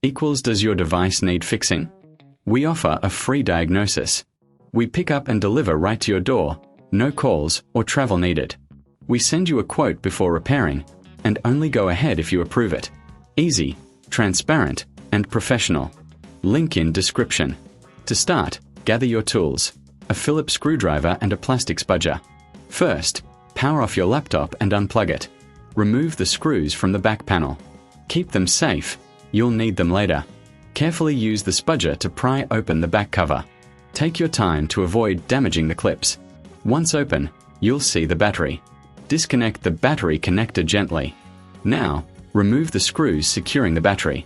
equals does your device need fixing? We offer a free diagnosis. We pick up and deliver right to your door, no calls or travel needed. We send you a quote before repairing, and only go ahead if you approve it. Easy, transparent, and professional. Link in description. To start, gather your tools, a Phillips screwdriver and a plastic spudger. First, power off your laptop and unplug it. Remove the screws from the back panel. Keep them safe, you'll need them later. Carefully use the spudger to pry open the back cover. Take your time to avoid damaging the clips. Once open, you'll see the battery. Disconnect the battery connector gently. Now, remove the screws securing the battery.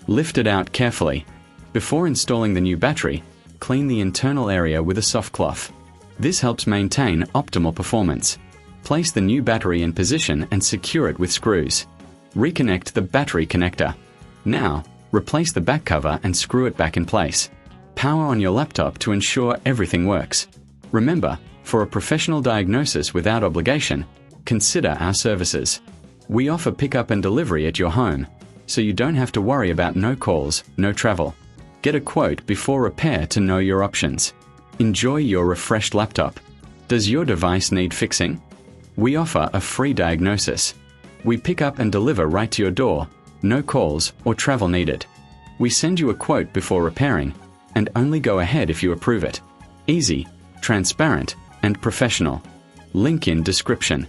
Lift it out carefully. Before installing the new battery, clean the internal area with a soft cloth. This helps maintain optimal performance. Place the new battery in position and secure it with screws. Reconnect the battery connector. Now, replace the back cover and screw it back in place. Power on your laptop to ensure everything works. Remember, for a professional diagnosis without obligation, consider our services. We offer pickup and delivery at your home, so you don't have to worry about no calls, no travel. Get a quote before repair to know your options. Enjoy your refreshed laptop. Does your device need fixing? We offer a free diagnosis. We pick up and deliver right to your door, no calls or travel needed. We send you a quote before repairing, and only go ahead if you approve it. Easy, transparent, and professional. Link in description.